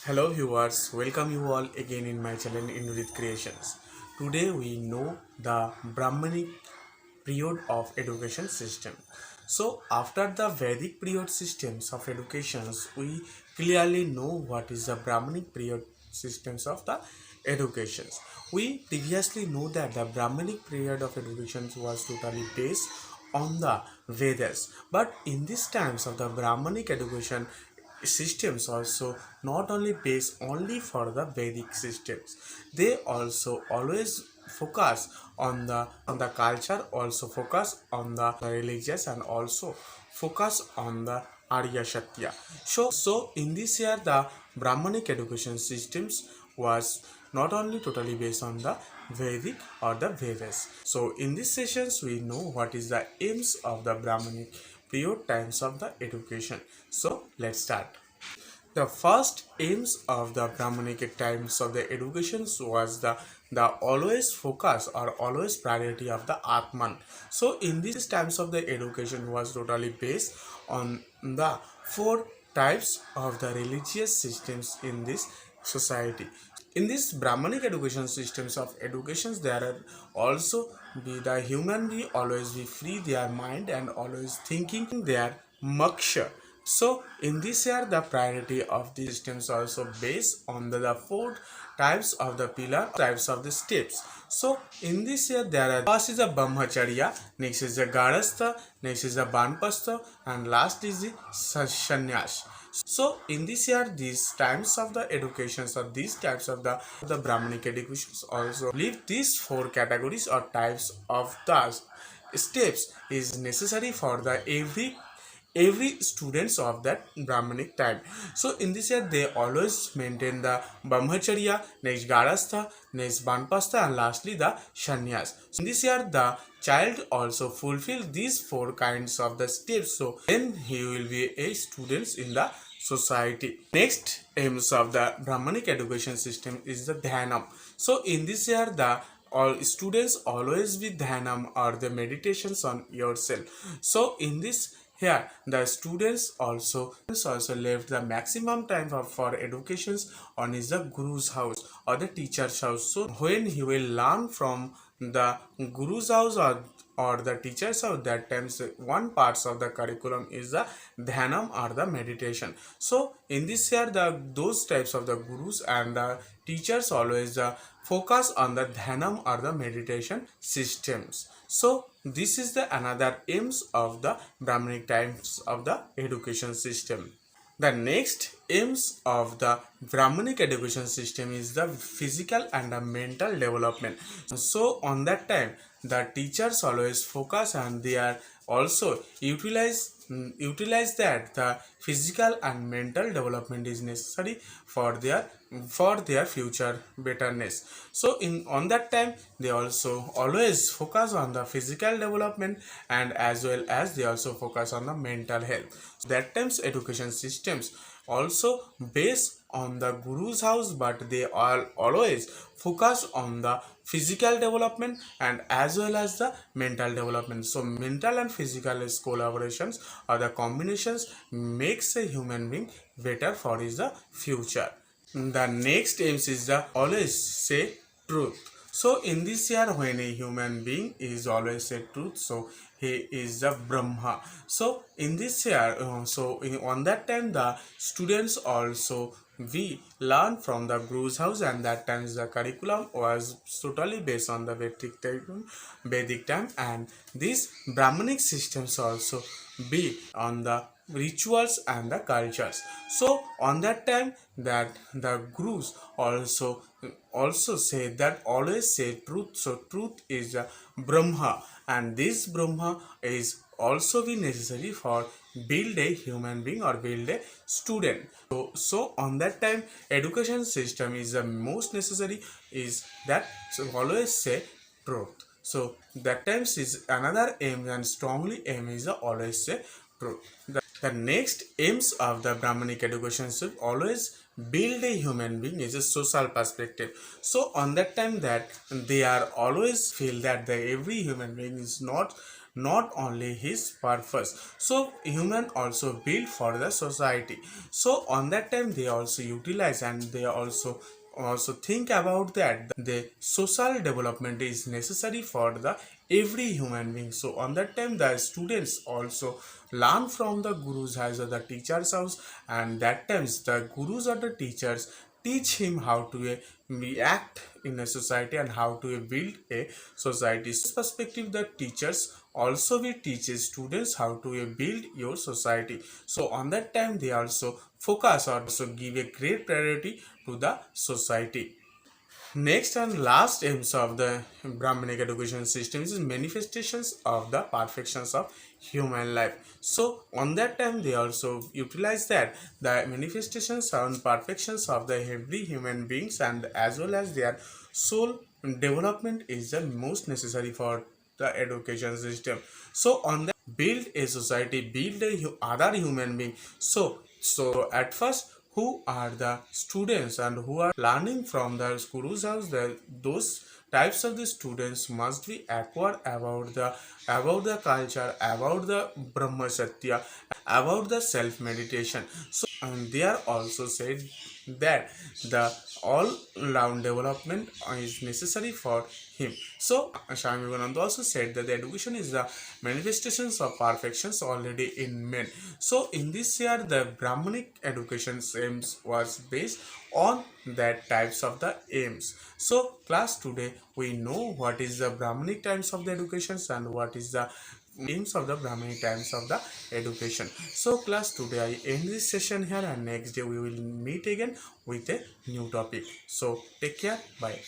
Hello viewers, welcome you all again in my channel Inurit Creations. Today we know the Brahmanic period of education system. So after the Vedic period systems of educations, we clearly know what is the Brahmanic period systems of the educations. We previously know that the Brahmanic period of education was totally based on the Vedas, but in these times of the Brahmanic education systems also not only based only for the Vedic systems, they also always focus on the culture, also focus on the religious, and also focus on the Arya Shatya. So in this year the Brahmanic education systems was not only totally based on the Vedic or the Vedas. So in these sessions we know what is the aims of the Brahmanic period times of the education. So let's start. The first aims of the Brahmanic times of the educations was the always focus or always priority of the Atman. So in these times of the education was totally based on the four types of the religious systems in this society. In this Brahmanic education systems of educations, there are also be the human be always be free their mind and always thinking their moksha. So in this year the priority of the systems also based on the four types of the pillar types of the steps. So in this year there are first is the brahmacharya, next is the garastha, next is the banpastha, and last is the sannyas. So in this year these times of the educations or these types of the Brahmanic educations also leave these four categories or types of the steps is necessary for the every students of that Brahmanic time. So in this year they always maintain the brahmacharya, next garastha, next banpastha, and lastly the sannyas. So in this year the child also fulfill these four kinds of the steps, so then he will be a students in the society. Next aims of the Brahmanic education system is the dhanam. So in this year the all students always with dhanam or the meditations on yourself. So in this here the students also left the maximum time for educations on is the guru's house or the teacher's house. So when he will learn from the guru's house or the teacher's house, that times one parts of the curriculum is the dhanam or the meditation. So in this year the those types of the gurus and the teachers always focus on the dhanam or the meditation systems. So this is the another aims of the Brahmanic types of the education system. The next aims of the Brahmanic education system is the physical and the mental development. So on that time the teachers always focus and they are also utilize that the physical and mental development is necessary for their future betterness. So in on that time they also always focus on the physical development and as well as they also focus on the mental health. So that times education systems also based on the guru's house, but they all always focus on the physical development and as well as the mental development. So mental and physical collaborations or the combinations makes a human being better for his the future. The next aims is the always say truth. So in this year when a human being is always say truth, so he is the Brahma. So in this year on that time the students also we learn from the guru's house, and that times the curriculum was totally based on the Vedic time, and these Brahmanic systems also be on the rituals and the cultures. So on that time that the gurus also say that always say truth. So truth is a Brahma, and this Brahma is also be necessary for build a human being or build a student. So on that time education system is the most necessary is that so always say truth. So that times is another aim, and strongly aim is the always say truth. The next aims of the Brahmanic education should always build a human being is a social perspective. So on that time that they are always feel that the every human being is not only his purpose. So human also build for the society. So on that time they also utilize and they also think about that the social development is necessary for the every human being. So on that time the students also learn from the gurus as well the teachers house, and that times the gurus or the teachers teach him how to react in a society and how to build a society. So perspective the teachers also will teach students how to build your society. So on that time they also focus or also give a great priority to the society. Next and last aims of the Brahmanic education system is manifestations of the perfections of human life. So on that time they also utilize that the manifestations and perfections of the every human beings and as well as their soul development is the most necessary for the education system. So on that build a society, build a other human being. So at first who are the students and who are learning from the guru's house, those types of the students must be acquire about the culture, about the brahma satya, about the self meditation. So and they are also said that the all round development is necessary for him. So Swami Vivekananda also said that the education is the manifestations of perfections already in men. So in this year the Brahmanic education aims was based on that types of the aims. So class today we know what is the Brahmanic types of the educations and what is the aims of the Brahmanic types of the education. So class today I end this session here and next day we will meet again with a new topic. So take care, bye.